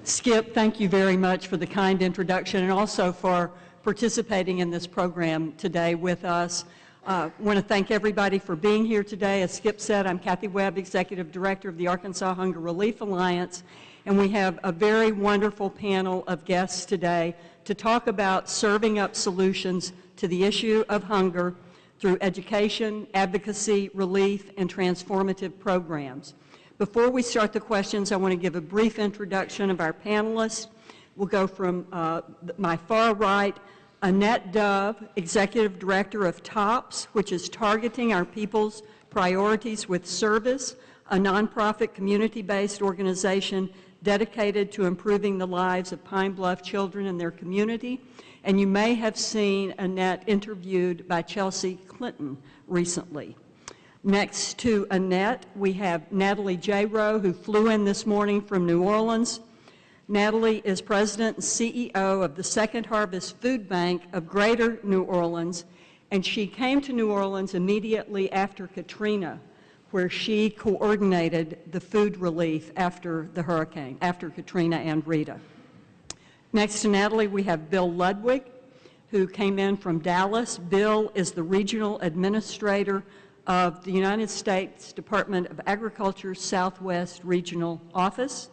Skip, thank you very much for the kind introduction and also for participating in this program today with us. I want to thank everybody for being here today. As Skip said, I'm Kathy Webb, Executive Director of the Arkansas Hunger Relief Alliance, and we have a very wonderful panel of guests today to talk about serving up solutions to the issue of hunger through education, advocacy, relief, and transformative programs. Before we start the questions, I want to give a brief introduction of our panelists. We'll go from my far right, Annette Dove, Executive Director of TOPS, which is Targeting Our People's Priorities with Service, a nonprofit community-based organization dedicated to improving the lives of Pine Bluff children and their community. And you may have seen Annette interviewed by Chelsea Clinton recently. Next to Annette, we have Natalie Jayroe, who flew in this morning from New Orleans. Natalie is President and CEO of the Second Harvest Food Bank of Greater New Orleans, and she came to New Orleans immediately after Katrina, where she coordinated the food relief after the hurricane, after Katrina and Rita. Next to Natalie, we have Bill Ludwig, who came in from Dallas. Bill is the Regional Administrator of the United States Department of Agriculture's Southwest Regional Office.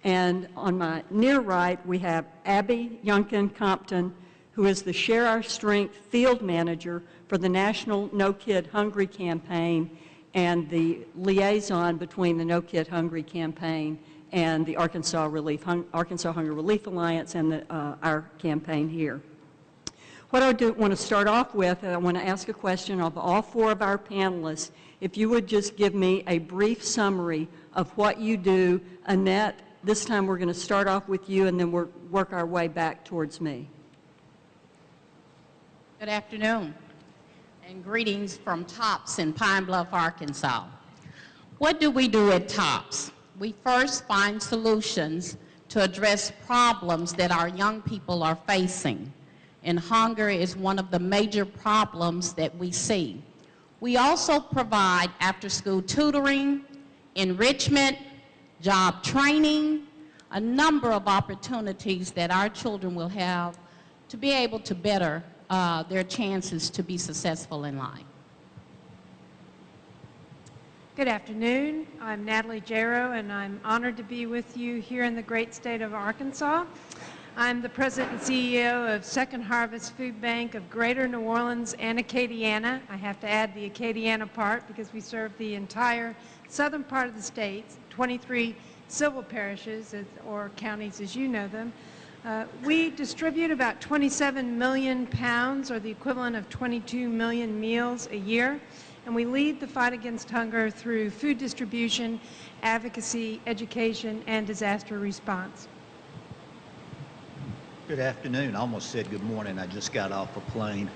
And on my near right, we have Abby Youngken Compton, who is the Share Our Strength Field Manager for the National No Kid Hungry campaign and the liaison between the No Kid Hungry campaign and the Arkansas Hunger Relief Alliance and our campaign here. What I want to start off with, I want to ask a question of all four of our panelists. If you would just give me a brief summary of what you do. Annette, this time we're going to start off with you and then we'll work our way back towards me. Good afternoon and greetings from TOPS in Pine Bluff, Arkansas. What do we do at TOPS? We first find solutions to address problems that our young people are facing, and hunger is one of the major problems that we see. We also provide after-school tutoring, enrichment, job training, a number of opportunities that our children will have to be able to better their chances to be successful in life. Good afternoon. I'm Natalie Jayroe, and I'm honored to be with you here in the great state of Arkansas. I'm the President and CEO of Second Harvest Food Bank of Greater New Orleans and Acadiana. I have to add the Acadiana part because we serve the entire southern part of the state, 23 civil parishes or counties as you know them. We distribute about 27 million pounds, or the equivalent of 22 million meals a year, and we lead the fight against hunger through food distribution, advocacy, education, and disaster response. Good afternoon. I almost said good morning. I just got off a plane.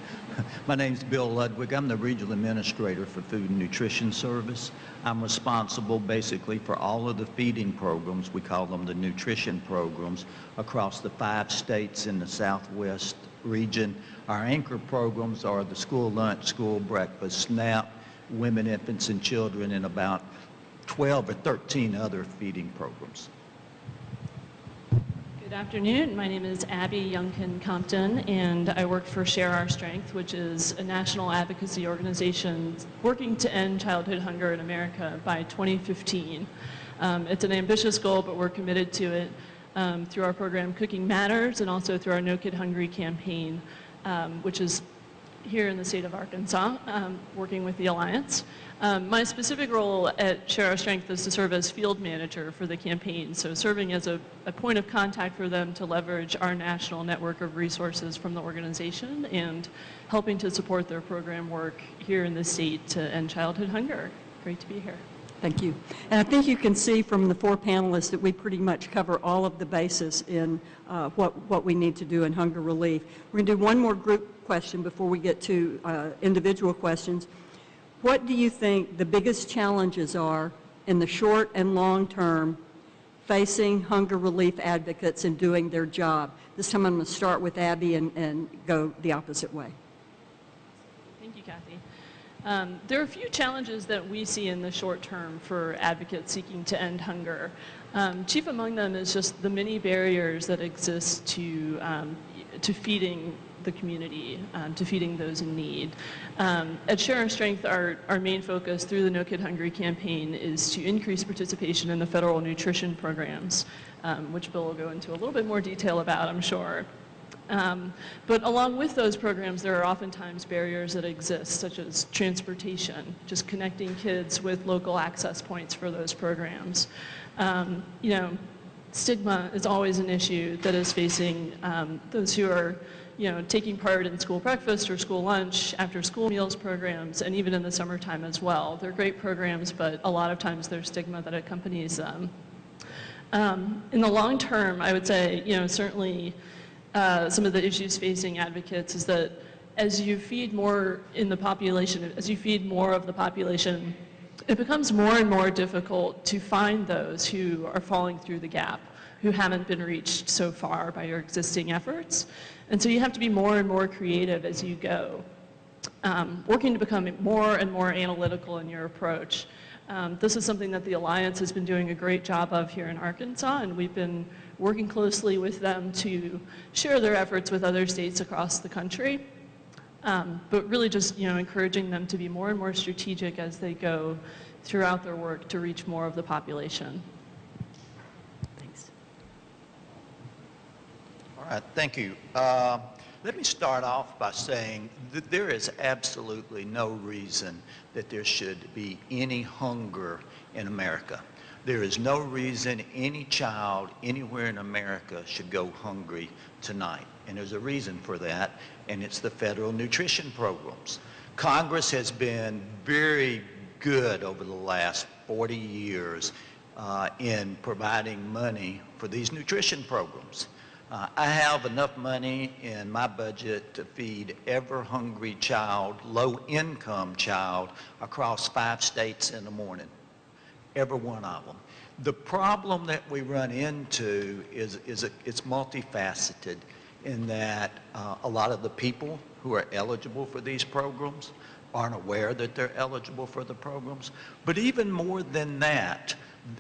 My name's Bill Ludwig. I'm the Regional Administrator for Food and Nutrition Service. I'm responsible basically for all of the feeding programs, we call them the nutrition programs, across the 5 states in the Southwest region. Our anchor programs are the school lunch, school breakfast, SNAP, women, infants, and children, and about 12 or 13 other feeding programs. Good afternoon. My name is Abby Youngken Compton, and I work for Share Our Strength, which is a national advocacy organization working to end childhood hunger in America by 2015. It's an ambitious goal, but we're committed to it through our program Cooking Matters and also through our No Kid Hungry campaign, which is here in the state of Arkansas, working with the Alliance. My specific role at Share Our Strength is to serve as field manager for the campaign, so serving as a point of contact for them to leverage our national network of resources from the organization and helping to support their program work here in the state to end childhood hunger. Great to be here. Thank you. And I think you can see from the 4 panelists that we pretty much cover all of the bases in what we need to do in hunger relief. We're going to do one more group question before we get to individual questions. What do you think the biggest challenges are in the short and long term facing hunger relief advocates in doing their job? This time I'm going to start with Abby and go the opposite way. Thank you, Kathy. There are a few challenges that we see in the short term for advocates seeking to end hunger. Chief among them is just the many barriers that exist to feeding the community, to feeding those in need. At Share Our Strength, our main focus through the No Kid Hungry campaign is to increase participation in the federal nutrition programs, which Bill will go into a little bit more detail about, I'm sure. But along with those programs, there are oftentimes barriers that exist, such as transportation, just connecting kids with local access points for those programs. You know, stigma is always an issue that is facing those who are, you know, taking part in school breakfast or school lunch, after school meals programs, and even in the summertime as well. They're great programs, but a lot of times there's stigma that accompanies them. In the long term, I would say, you know, certainly some of the issues facing advocates is that as you feed more in the population, as you feed more of the population, it becomes more and more difficult to find those who are falling through the gap, who haven't been reached so far by your existing efforts. And so you have to be more and more creative as you go, working to become more and more analytical in your approach. This is something that the Alliance has been doing a great job of here in Arkansas, and we've been working closely with them to share their efforts with other states across the country. But really just, you know, encouraging them to be more and more strategic as they go throughout their work to reach more of the population. Thanks. All right, thank you. Let me start off by saying that there is absolutely no reason that there should be any hunger in America. There is no reason any child anywhere in America should go hungry tonight. And there's a reason for that, and it's the federal nutrition programs. Congress has been very good over the last 40 years in providing money for these nutrition programs. I have enough money in my budget to feed every hungry child, low-income child, across 5 states in the morning, every one of them. The problem that we run into is it's multifaceted in that a lot of the people who are eligible for these programs aren't aware that they're eligible for the programs. But even more than that,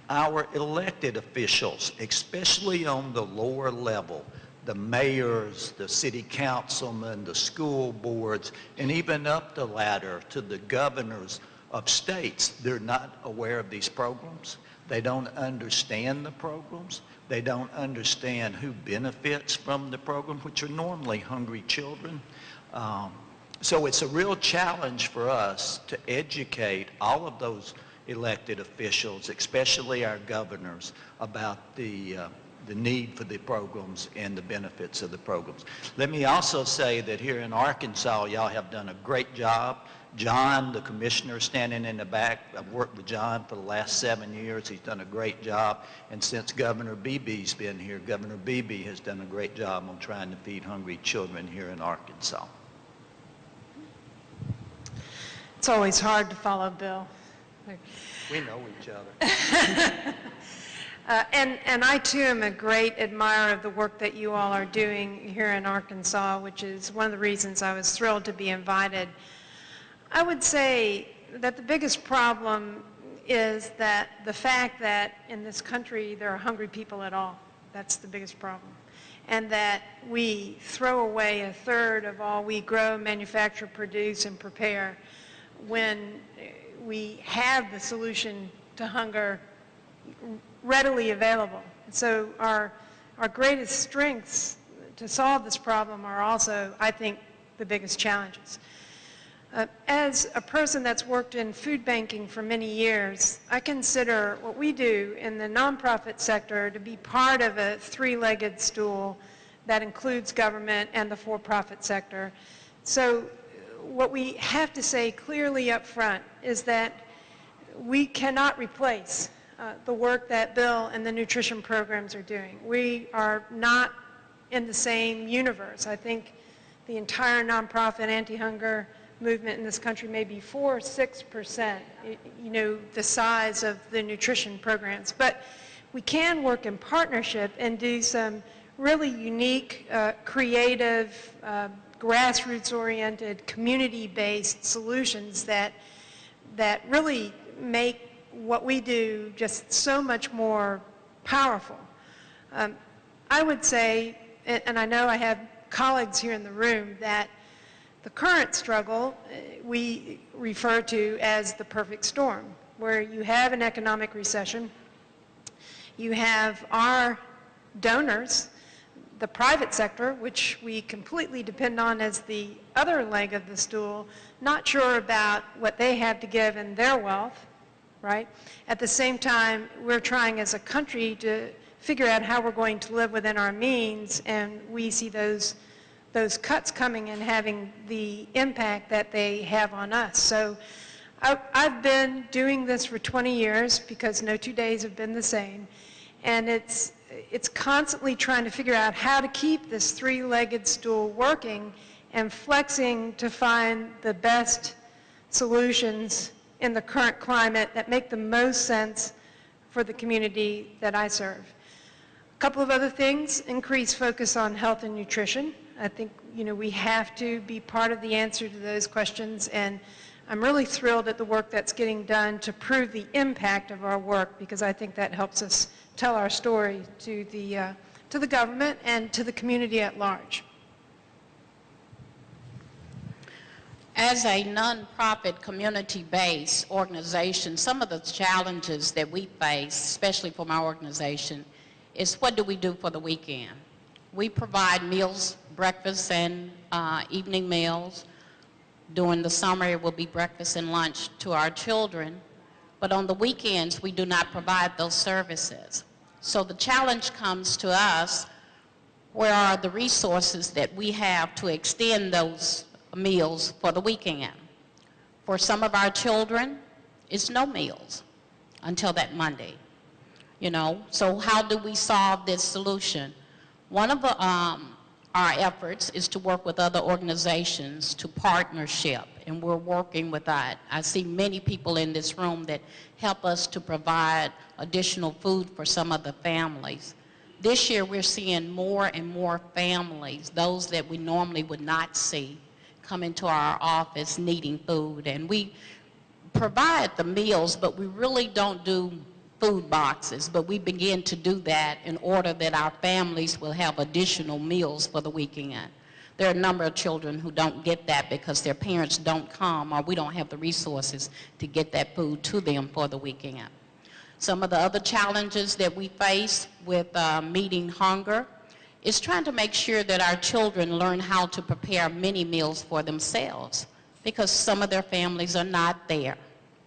our elected officials, especially on the lower level, the mayors, the city councilmen, the school boards, and even up the ladder to the governors of states, they're not aware of these programs. They don't understand the programs. They don't understand who benefits from the program, which are normally hungry children. So it's a real challenge for us to educate all of those elected officials, especially our governors, about the need for the programs and the benefits of the programs. Let me also say that here in Arkansas, y'all have done a great job. John, the commissioner, standing in the back, I've worked with John for the last 7 years. He's done a great job. And since Governor Beebe's been here, Governor Beebe has done a great job on trying to feed hungry children here in Arkansas. It's always hard to follow Bill. We know each other. And I too am a great admirer of the work that you all are doing here in Arkansas, which is one of the reasons I was thrilled to be invited. I would say that the biggest problem is that the fact that in this country there are hungry people at all. That's the biggest problem. And that we throw away 1/3 of all we grow, manufacture, produce, and prepare when we have the solution to hunger readily available. So our greatest strengths to solve this problem are also, I think, the biggest challenges. As a person that's worked in food banking for many years, I consider what we do in the nonprofit sector to be part of a 3-legged stool that includes government and the for-profit sector. So what we have to say clearly up front is that we cannot replace the work that Bill and the nutrition programs are doing. We are not in the same universe. I think the entire nonprofit anti-hunger movement in this country may be 4 or 6%, you know, the size of the nutrition programs. But we can work in partnership and do some really unique, creative, grassroots-oriented, community-based solutions that really make what we do just so much more powerful. I would say, and I know I have colleagues here in the room, that the current struggle we refer to as the perfect storm, where you have an economic recession, you have our donors, the private sector, which we completely depend on as the other leg of the stool, not sure about what they have to give in their wealth, right? At the same time, we're trying as a country to figure out how we're going to live within our means, and we see those cuts coming and having the impact that they have on us. So I've been doing this for 20 years because no 2 days have been the same, and it's constantly trying to figure out how to keep this three-legged stool working and flexing to find the best solutions in the current climate that make the most sense for the community that I serve. A couple of other things: increased focus on health and nutrition. I think, we have to be part of the answer to those questions, and I'm really thrilled at the work that's getting done to prove the impact of our work, because I think that helps us tell our story to the government and to the community at large. As a nonprofit community-based organization, some of the challenges that we face, especially for my organization, is what do we do for the weekend? We provide meals, breakfast and evening meals. During the summer, it will be breakfast and lunch to our children. But on the weekends, we do not provide those services. So the challenge comes to us: where are the resources that we have to extend those meals for the weekend? For some of our children, it's no meals until that Monday. So how do we solve this solution? One of our efforts is to work with other organizations to partnership, and we're working with that. I see many people in this room that help us to provide additional food for some of the families. This year we're seeing more and more families, those that we normally would not see, come into our office needing food, and we provide the meals, but we really don't do food boxes, but we begin to do that in order that our families will have additional meals for the weekend. There are a number of children who don't get that because their parents don't come, or we don't have the resources to get that food to them for the weekend. Some of the other challenges that we face with meeting hunger is trying to make sure that our children learn how to prepare mini meals for themselves, because some of their families are not there.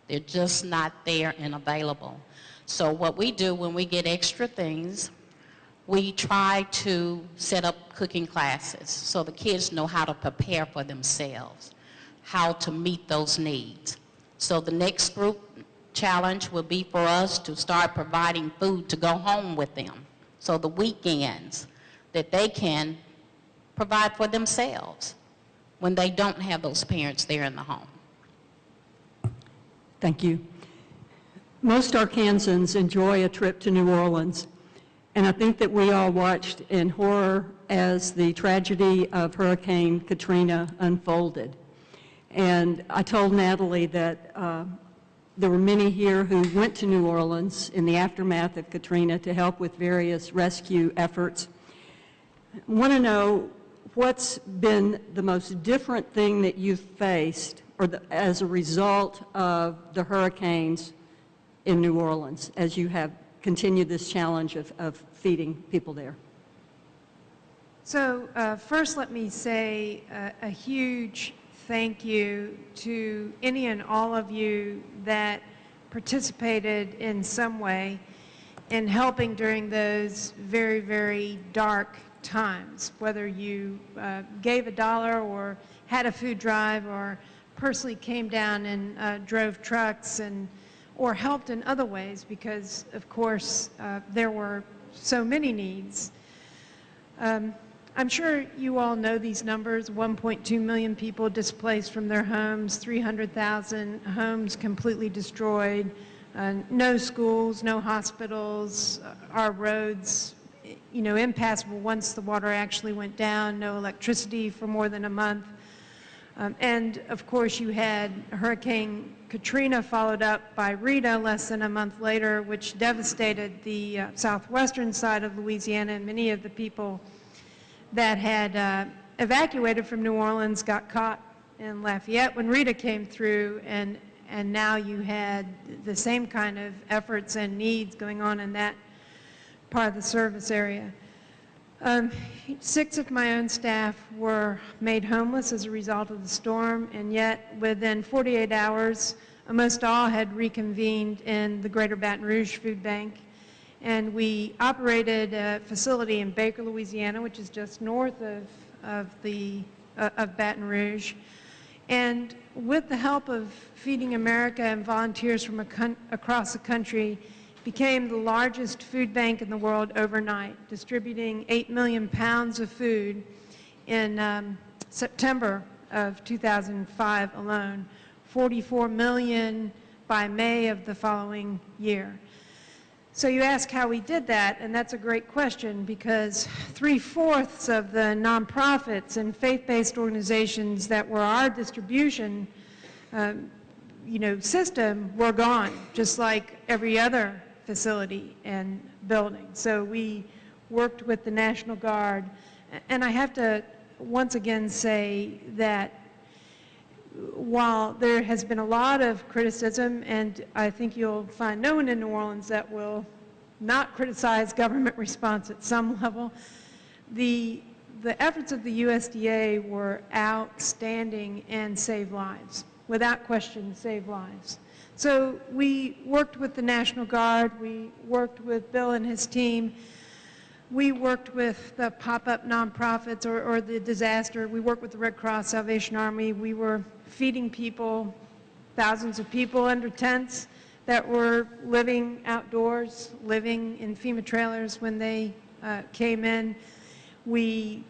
They're just not there and available. So what we do when we get extra things, we try to set up cooking classes so the kids know how to prepare for themselves, how to meet those needs. So the next group challenge will be for us to start providing food to go home with them. So the weekends that they can provide for themselves when they don't have those parents there in the home. Thank you. Most Arkansans enjoy a trip to New Orleans, and I think that we all watched in horror as the tragedy of Hurricane Katrina unfolded. And I told Natalie that there were many here who went to New Orleans in the aftermath of Katrina to help with various rescue efforts. I want to know what's been the most different thing that you've faced as a result of the hurricanes in New Orleans as you have continued this challenge of feeding people there. So first let me say a huge thank you to any and all of you that participated in some way in helping during those very, very dark times, whether you gave $1 or had a food drive or personally came down and drove trucks or helped in other ways, because of course there were so many needs. I'm sure you all know these numbers: 1.2 million people displaced from their homes, 300,000 homes completely destroyed, no schools, no hospitals, our roads, impassable once the water actually went down, no electricity for more than a month. And of course you had Hurricane Katrina followed up by Rita less than a month later, which devastated the southwestern side of Louisiana, and many of the people that had evacuated from New Orleans got caught in Lafayette when Rita came through, and now you had the same kind of efforts and needs going on in that part of the service area. 6 of my own staff were made homeless as a result of the storm, and yet within 48 hours, almost all had reconvened in the Greater Baton Rouge Food Bank. And we operated a facility in Baker, Louisiana, which is just north of Baton Rouge. And with the help of Feeding America and volunteers from across the country, became the largest food bank in the world overnight, distributing 8 million pounds of food in September of 2005 alone, 44 million by May of the following year. So you ask how we did that, and that's a great question, because 3/4 of the nonprofits and faith-based organizations that were our distribution system were gone, just like every other facility and building. So we worked with the National Guard, and I have to once again say that while there has been a lot of criticism, and I think you'll find no one in New Orleans that will not criticize government response at some level, the efforts of the USDA were outstanding and saved lives, without question saved lives. So we worked with the National Guard, we worked with Bill and his team, we worked with the pop-up nonprofits or the disaster, we worked with the Red Cross, Salvation Army, we were feeding people, thousands of people under tents that were living outdoors, living in FEMA trailers when they came in. We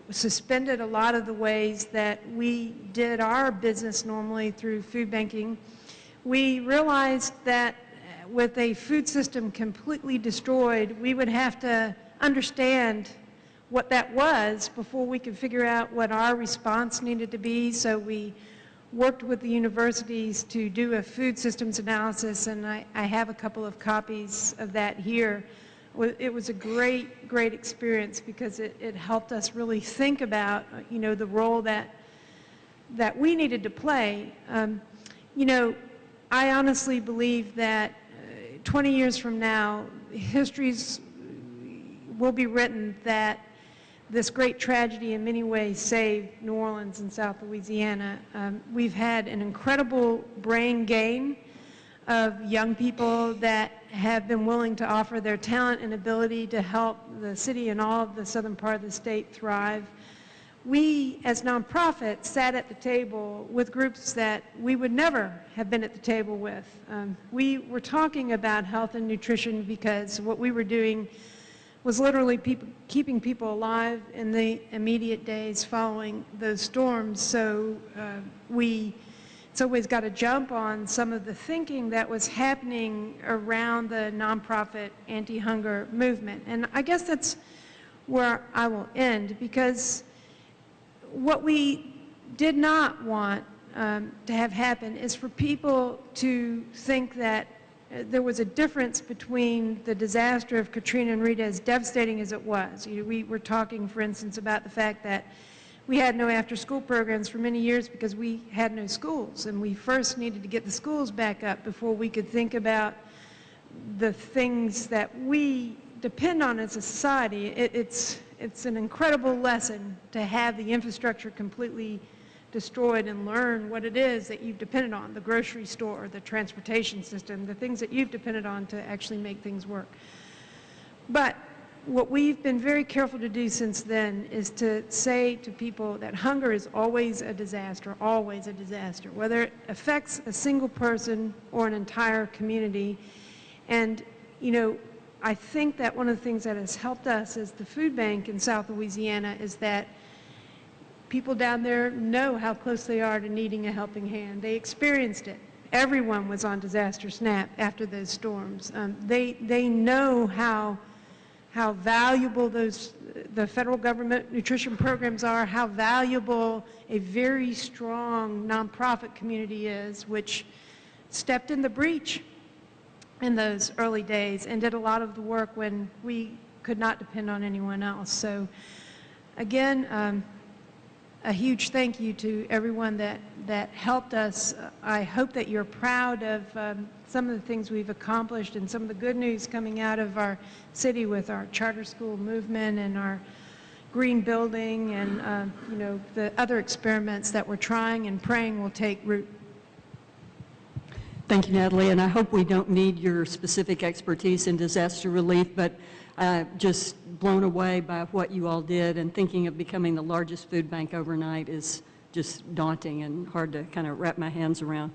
suspended a lot of the ways that we did our business normally through food banking. We realized that with a food system completely destroyed, we would have to understand what that was before we could figure out what our response needed to be. So we worked with the universities to do a food systems analysis, and I have a couple of copies of that here. It was a great, great experience because it helped us really think about, the role that we needed to play. I honestly believe that 20 years from now, histories will be written that this great tragedy in many ways saved New Orleans and South Louisiana. We've had an incredible brain gain of young people that have been willing to offer their talent and ability to help the city and all of the southern part of the state thrive. We, as nonprofits, sat at the table with groups that we would never have been at the table with. We were talking about health and nutrition because what we were doing was literally keeping people alive in the immediate days following those storms. So it's always got to jump on some of the thinking that was happening around the nonprofit anti-hunger movement. And I guess that's where I will end, because what we did not want to have happen is for people to think that there was a difference between the disaster of Katrina and Rita, as devastating as it was. We were talking, for instance, about the fact that we had no after-school programs for many years because we had no schools, and we first needed to get the schools back up before we could think about the things that we depend on as a society. It's an incredible lesson to have the infrastructure completely destroyed and learn what it is that you've depended on, the grocery store, the transportation system, the things that you've depended on to actually make things work. But what we've been very careful to do since then is to say to people that hunger is always a disaster, whether it affects a single person or an entire community. And, I think that one of the things that has helped us as the food bank in South Louisiana is that people down there know how close they are to needing a helping hand. They experienced it. Everyone was on disaster SNAP after those storms. They know how how valuable the federal government nutrition programs are, how valuable a very strong nonprofit community is, which stepped in the breach in those early days and did a lot of the work when we could not depend on anyone else. So again, a huge thank you to everyone that helped us. I hope that you're proud of some of the things we've accomplished and some of the good news coming out of our city with our charter school movement and our green building and you know, the other experiments that we're trying and praying will take root. Thank you, Natalie, and I hope we don't need your specific expertise in disaster relief, but just blown away by what you all did, and thinking of becoming the largest food bank overnight is just daunting and hard to kind of wrap my hands around.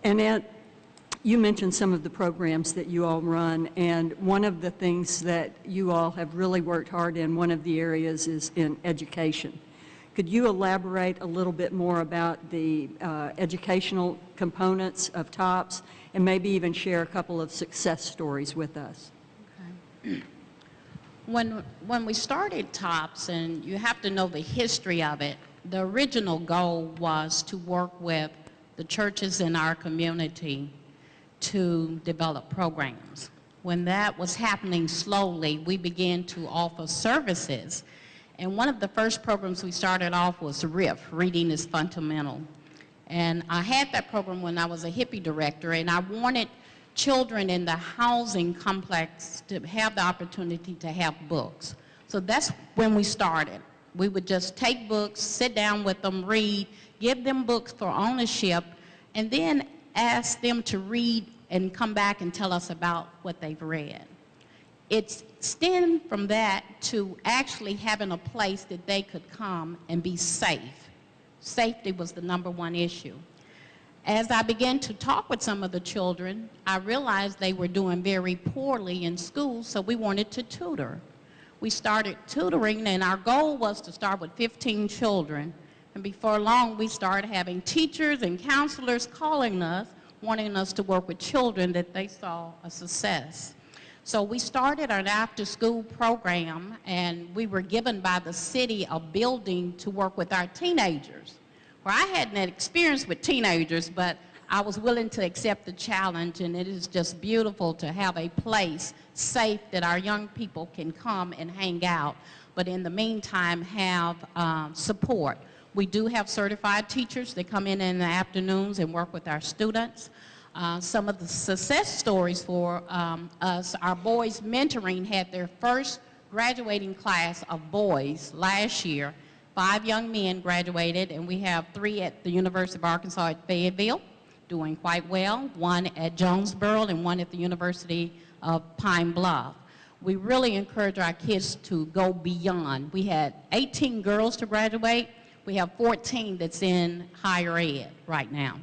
Annette, you mentioned some of the programs that you all run, and one of the things that you all have really worked hard in, one of the areas is in education. Could you elaborate a little bit more about the educational components of TOPS and maybe even share a couple of success stories with us? Okay. When we started TOPS, and you have to know the history of it, the original goal was to work with the churches in our community to develop programs. When that was happening slowly, we began to offer services. And one of the first programs we started off was RIF, Reading is Fundamental. And I had that program when I was a hippie director, and I wanted children in the housing complex to have the opportunity to have books. So that's when we started. We would just take books, sit down with them, read, give them books for ownership, and then ask them to read and come back and tell us about what they've read. It stemmed from that to actually having a place that they could come and be safe. Safety was the #1 issue. As I began to talk with some of the children, I realized they were doing very poorly in school, so we wanted to tutor. We started tutoring, and our goal was to start with 15 children. And before long, we started having teachers and counselors calling us, wanting us to work with children that they saw a success. So we started an after-school program, and we were given by the city a building to work with our teenagers. Well, I hadn't had experience with teenagers, but I was willing to accept the challenge, and it is just beautiful to have a place safe that our young people can come and hang out, but in the meantime have support. We do have certified teachers that come in the afternoons and work with our students. Some of the success stories for us, our boys mentoring had their first graduating class of boys last year. 5 young men graduated, and we have 3 at the University of Arkansas at Fayetteville, doing quite well, 1 at Jonesboro and 1 at the University of Pine Bluff. We really encourage our kids to go beyond. We had 18 girls to graduate. We have 14 that's in higher ed right now.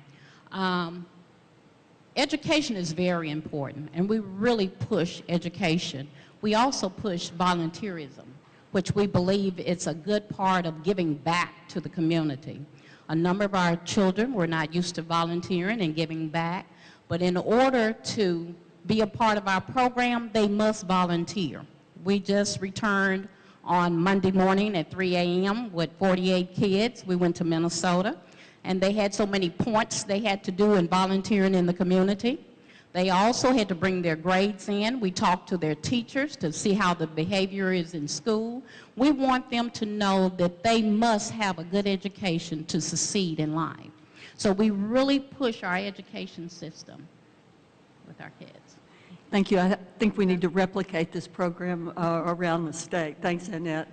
Education is very important, and we really push education. We also push volunteerism, which we believe it's a good part of giving back to the community. A number of our children were not used to volunteering and giving back, but in order to be a part of our program, they must volunteer. We just returned on Monday morning at 3 a.m. with 48 kids. We went to Minnesota, and they had so many points they had to do in volunteering in the community. They also had to bring their grades in. We talked to their teachers to see how the behavior is in school. We want them to know that they must have a good education to succeed in life. So we really push our education system with our kids. Thank you. I think we need to replicate this program around the state. Thanks, Annette.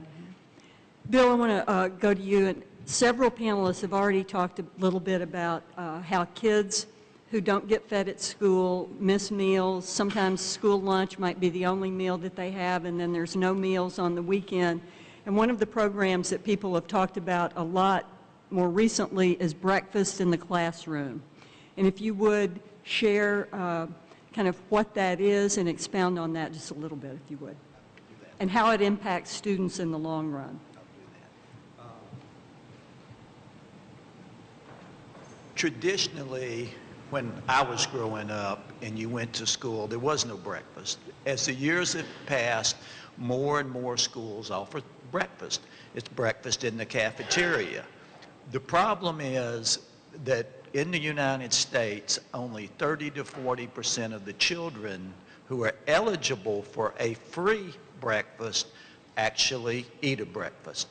Bill, I want to go to you. And several panelists have already talked a little bit about how kids who don't get fed at school miss meals. Sometimes school lunch might be the only meal that they have, and then there's no meals on the weekend. And one of the programs that people have talked about a lot more recently is breakfast in the classroom. And if you would share kind of what that is and expound on that just a little bit, if you would, and how it impacts students in the long run. Traditionally, when I was growing up and you went to school, there was no breakfast. As the years have passed, More and more schools offer breakfast. It's breakfast in the cafeteria. The problem is that in the United States, only 30 to 40% of the children who are eligible for a free breakfast actually eat a breakfast.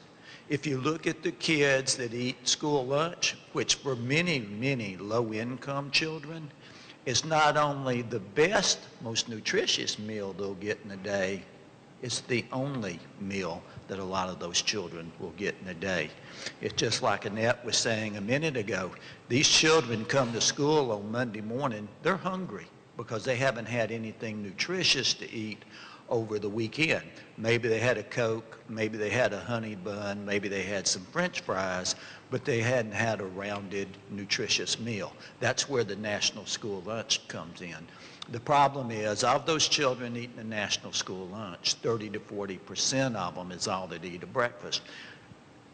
If you look at the kids that eat school lunch, which for many, many low-income children, is not only the best, most nutritious meal they'll get in a day, it's the only meal that a lot of those children will get in a day. It's just like Annette was saying a minute ago. These children come to school on Monday morning, they're hungry because they haven't had anything nutritious to eat over the weekend. Maybe they had a Coke, maybe they had a honey bun, maybe they had some French fries, but they hadn't had a rounded, nutritious meal. That's where the National School Lunch comes in. The problem is, of those children eating a National School Lunch, 30 to 40% of them is all that eat a breakfast.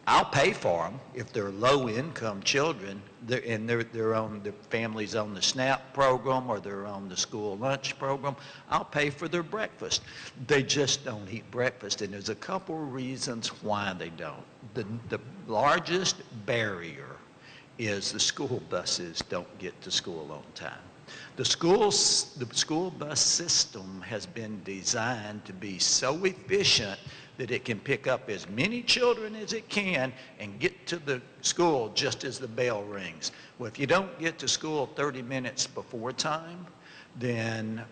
I'll pay for them if they're low-income children and they're on the families on the SNAP program or they're on the school lunch program. I'll pay for their breakfast. They just don't eat breakfast, and there's a couple of reasons why they don't. The largest barrier is the school buses don't get to school on time. The school bus system has been designed to be so efficient that it can pick up as many children as it can and get to the school just as the bell rings. Well, if you don't get to school 30 minutes before time, then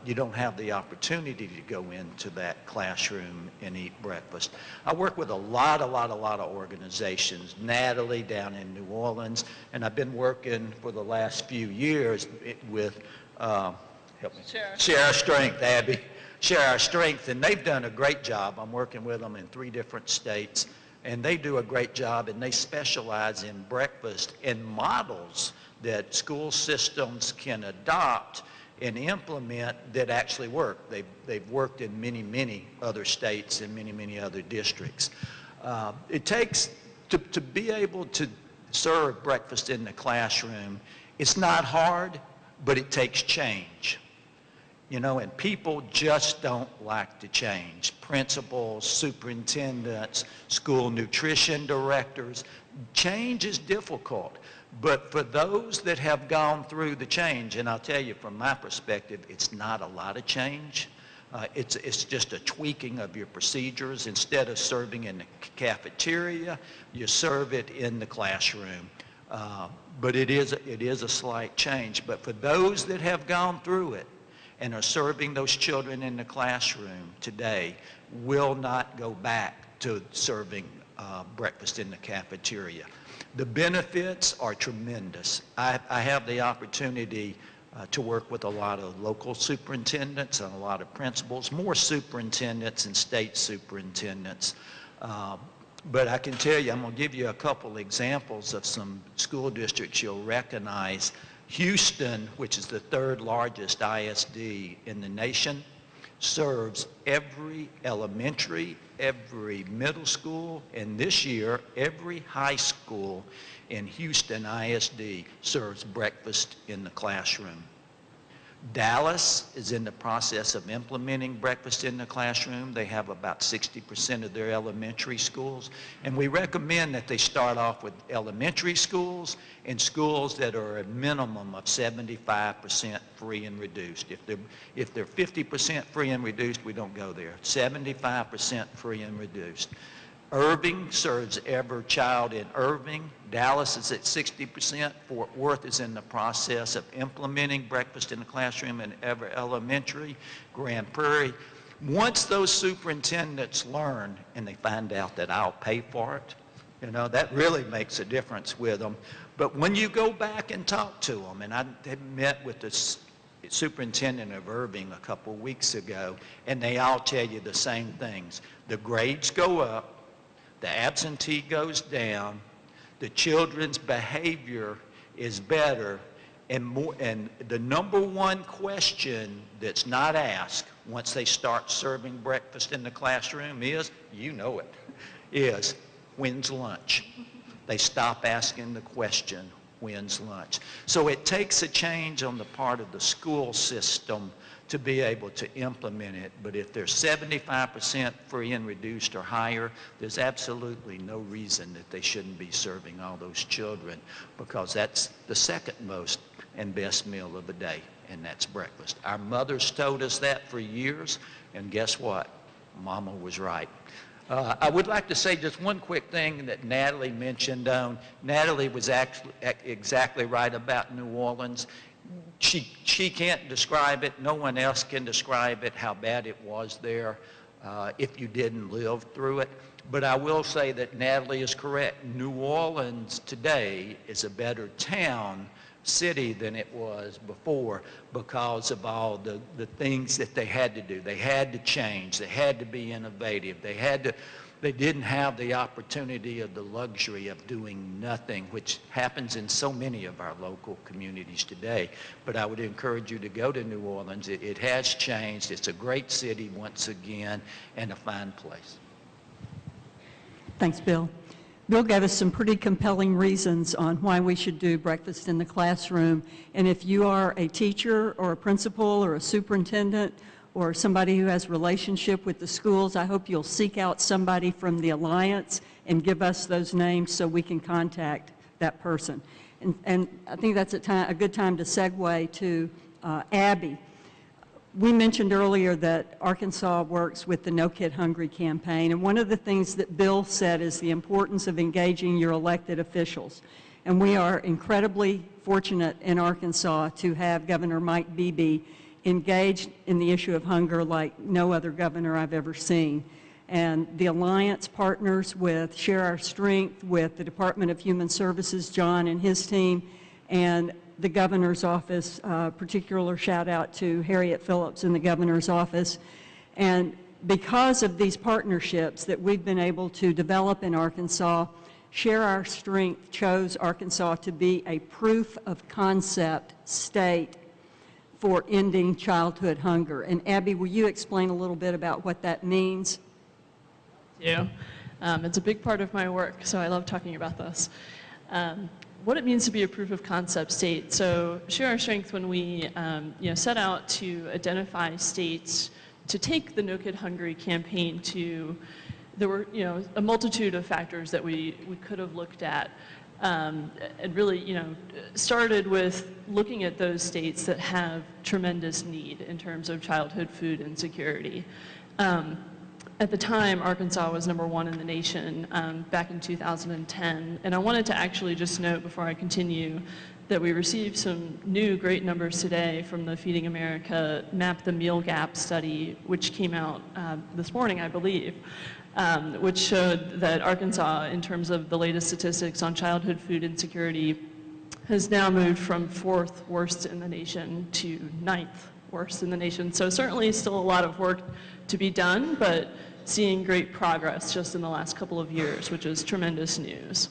you don't have the opportunity to go into that classroom and eat breakfast. I work with a lot of organizations, Natalie down in New Orleans, and I've been working for the last few years with, help me, Share Our Strength, Abby. Share Our Strength, and they've done a great job. I'm working with them in 3 different states, and they do a great job, and they specialize in breakfast and models that school systems can adopt and implement that actually work. They've worked in many other states and many other districts. It takes, to be able to serve breakfast in the classroom, it's not hard, but it takes change. You know, and people just don't like to change. Principals, superintendents, school nutrition directors, change is difficult. But for those that have gone through the change, and I'll tell you from my perspective, it's not a lot of change. It's just a tweaking of your procedures. Instead of serving in the cafeteria, you serve it in the classroom. But it is a slight change. But for those that have gone through it and are serving those children in the classroom today, will not go back to serving breakfast in the cafeteria. The benefits are tremendous. I have the opportunity to work with a lot of local superintendents and a lot of principals, more superintendents and state superintendents. But I can tell you, I'm going to give you a couple examples of some school districts you'll recognize. Houston, which is the 3rd largest ISD in the nation, serves every elementary, every middle school, and this year, every high school in Houston ISD serves breakfast in the classroom. Dallas is in the process of implementing breakfast in the classroom. They have about 60% of their elementary schools, and we recommend that they start off with elementary schools and schools that are a minimum of 75% free and reduced. If they're 50% free and reduced, we don't go there. 75% free and reduced. Irving serves every child in Irving. Dallas is at 60%. Fort Worth is in the process of implementing breakfast in the classroom in every elementary. Grand Prairie. Once those superintendents learn and they find out that I'll pay for it, you know, that really makes a difference with them. But when you go back and talk to them, and I had met with the superintendent of Irving a couple weeks ago, and they all tell you the same things. The grades go up, the absentee goes down, the children's behavior is better, and the number one question that's not asked once they start serving breakfast in the classroom is, you know it, is when's lunch? They stop asking the question, when's lunch? So it takes a change on the part of the school system to be able to implement it. But if they're 75% free and reduced or higher, there's absolutely no reason that they shouldn't be serving all those children, because that's the second most and best meal of the day, and that's breakfast. Our mothers told us that for years, and guess what? Mama was right. I would like to say just one quick thing that Natalie mentioned. Natalie was actually exactly right about New Orleans. She can't describe it. No one else can describe it, how bad it was there if you didn't live through it. But I will say that Natalie is correct. New Orleans today is a better city than it was before, because of all the things that they had to do. They had to change. They had to be innovative. They didn't have the opportunity or the luxury of doing nothing, which happens in so many of our local communities today. But I would encourage you to go to New Orleans. It has changed. It's a great city once again, and a fine place. Thanks, Bill. Bill gave us some pretty compelling reasons on why we should do breakfast in the classroom. And if you are a teacher or a principal or a superintendent or somebody who has relationship with the schools, I hope you'll seek out somebody from the Alliance and give us those names so we can contact that person. And I think that's a good time to segue to Abby. We mentioned earlier that Arkansas works with the No Kid Hungry campaign, and one of the things that Bill said is the importance of engaging your elected officials. And we are incredibly fortunate in Arkansas to have Governor Mike Beebe engaged in the issue of hunger like no other governor I've ever seen. And the Alliance partners with Share Our Strength, with the Department of Human Services, John and his team, and the governor's office, particular shout out to Harriet Phillips in the governor's office. And because of these partnerships that we've been able to develop in Arkansas, Share Our Strength chose Arkansas to be a proof of concept state for ending childhood hunger. And Abby, will you explain a little bit about what that means? Yeah, it's a big part of my work, so I love talking about this. What it means to be a proof of concept state. So Share Our Strength, when we set out to identify states to take the No Kid Hungry campaign to, there were a multitude of factors that we could have looked at. And really started with looking at those states that have tremendous need in terms of childhood food insecurity. At the time, Arkansas was #1 in the nation back in 2010. And I wanted to actually just note before I continue that we received some new great numbers today from the Feeding America Map the Meal Gap study, which came out this morning, I believe, which showed that Arkansas, in terms of the latest statistics on childhood food insecurity, has now moved from 4th worst in the nation to 9th worst in the nation. So certainly still a lot of work to be done, but seeing great progress just in the last couple of years, which is tremendous news.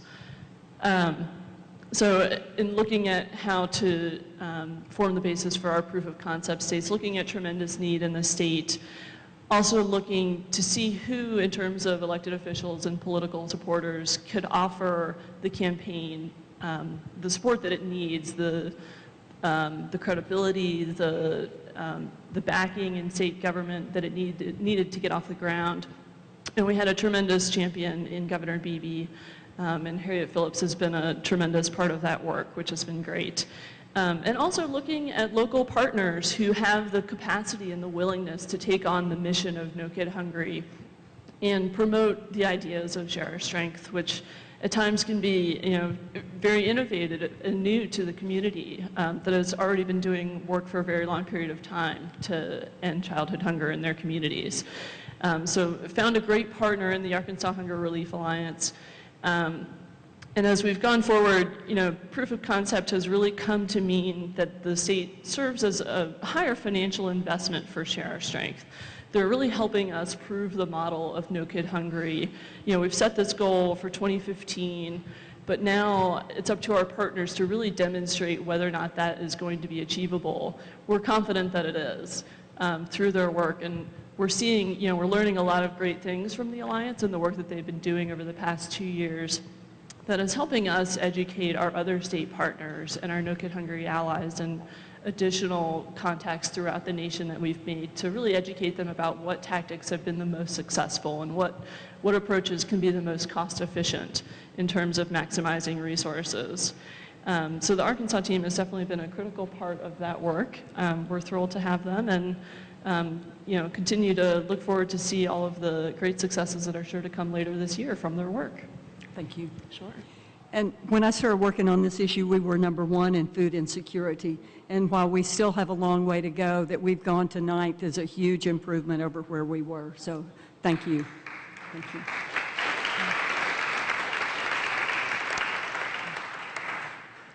So in looking at how to form the basis for our proof of concept states, looking at tremendous need in the state, also looking to see who, in terms of elected officials and political supporters, could offer the campaign the support that it needs, the credibility, the backing in state government that it needed to get off the ground. And we had a tremendous champion in Governor Beebe, and Harriet Phillips has been a tremendous part of that work, which has been great. And also looking at local partners who have the capacity and the willingness to take on the mission of No Kid Hungry and promote the ideas of Share Our Strength, which at times can be very innovative and new to the community that has already been doing work for a very long period of time to end childhood hunger in their communities. So found a great partner in the Arkansas Hunger Relief Alliance. And as we've gone forward, proof of concept has really come to mean that the state serves as a higher financial investment for Share Our Strength. They're really helping us prove the model of No Kid Hungry. We've set this goal for 2015, but now it's up to our partners to really demonstrate whether or not that is going to be achievable. We're confident that it is through their work, and we're seeing, we're learning a lot of great things from the Alliance and the work that they've been doing over the past 2 years that is helping us educate our other state partners and our No Kid Hungry allies and additional contacts throughout the nation that we've made to really educate them about what tactics have been the most successful and what approaches can be the most cost efficient in terms of maximizing resources. So the Arkansas team has definitely been a critical part of that work. We're thrilled to have them, and continue to look forward to see all of the great successes that are sure to come later this year from their work. Thank you. Sure. And when I started working on this issue, we were #1 in food insecurity. And while we still have a long way to go, that we've gone to 9th is a huge improvement over where we were. So thank you. Thank you.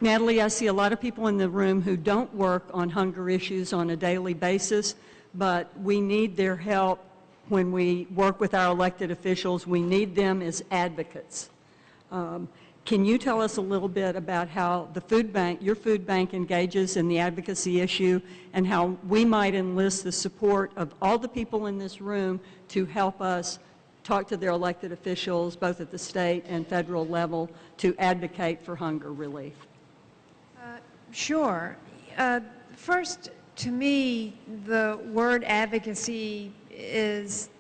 Natalie, I see a lot of people in the room who don't work on hunger issues on a daily basis, but we need their help when we work with our elected officials. We need them as advocates. Can you tell us a little bit about how the food bank, your food bank, engages in the advocacy issue, and how we might enlist the support of all the people in this room to help us talk to their elected officials, both at the state and federal level, to advocate for hunger relief? Sure. First, to me, the word advocacy is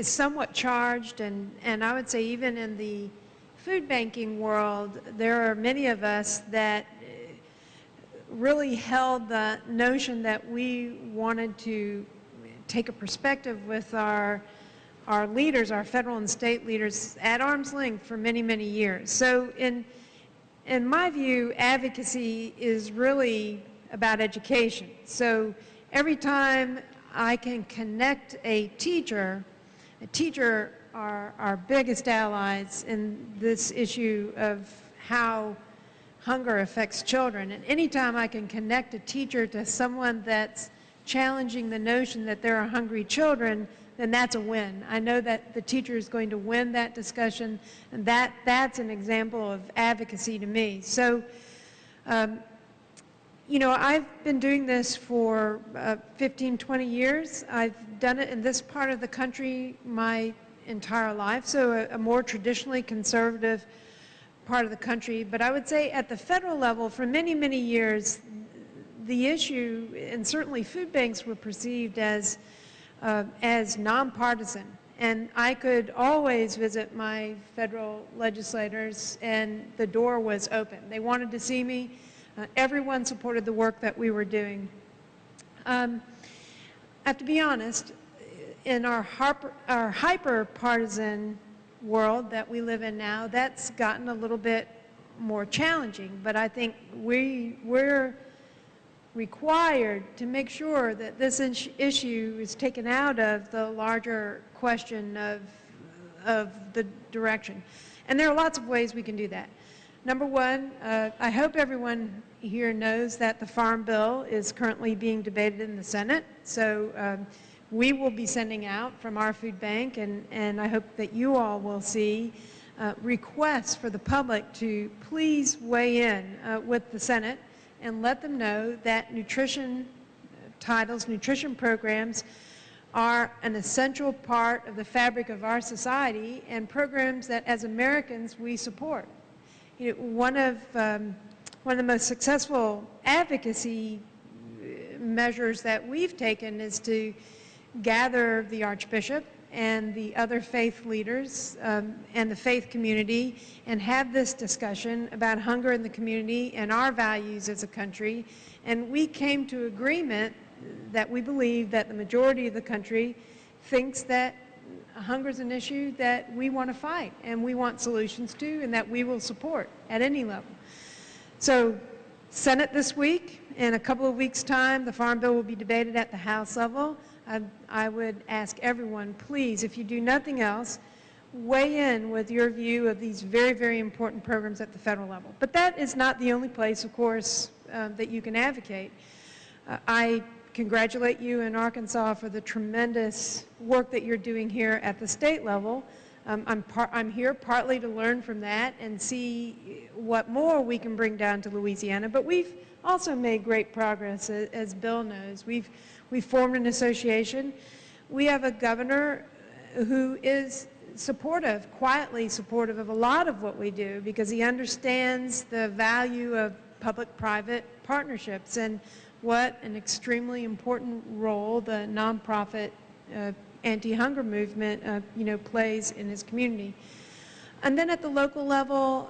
somewhat charged, and I would say even in the food banking world, there are many of us that really held the notion that we wanted to take a perspective with our leaders, our federal and state leaders, at arm's length for many, many years. So in my view, advocacy is really about education. So every time I can connect a teacher are our biggest allies in this issue of how hunger affects children. And anytime I can connect a teacher to someone that's challenging the notion that there are hungry children, then that's a win. I know that the teacher is going to win that discussion, and that's an example of advocacy to me. So, I've been doing this for 15, 20 years. I've done it in this part of the country my entire life, so a more traditionally conservative part of the country. But I would say at the federal level, for many, many years, the issue, and certainly food banks were perceived as nonpartisan. And I could always visit my federal legislators, and the door was open. They wanted to see me. Everyone supported the work that we were doing. I have to be honest, in our hyper-partisan world that we live in now, that's gotten a little bit more challenging. But I think we're required to make sure that this issue is taken out of the larger question of the direction. And there are lots of ways we can do that. Number one, I hope everyone here knows that the Farm Bill is currently being debated in the Senate. So we will be sending out from our food bank, and I hope that you all will see requests for the public to please weigh in with the Senate and let them know that nutrition titles, nutrition programs are an essential part of the fabric of our society, and programs that as Americans we support. One of the most successful advocacy measures that we've taken is to gather the Archbishop and the other faith leaders and the faith community and have this discussion about hunger in the community and our values as a country. And we came to agreement that we believe that the majority of the country thinks that hunger is an issue that we want to fight and we want solutions to, and that we will support at any level. So Senate this week. In a couple of weeks' time, the Farm Bill will be debated at the House level. I would ask everyone, please, if you do nothing else, weigh in with your view of these very, very important programs at the federal level. But that is not the only place, of course, that you can advocate. I congratulate you in Arkansas for the tremendous work that you're doing here at the state level. I'm here partly to learn from that and see what more we can bring down to Louisiana. But we've also made great progress, as Bill knows. We've formed an association. We have a governor who is supportive, quietly supportive of a lot of what we do, because he understands the value of public-private partnerships. And what an extremely important role the nonprofit anti-hunger movement plays in his community. And then at the local level,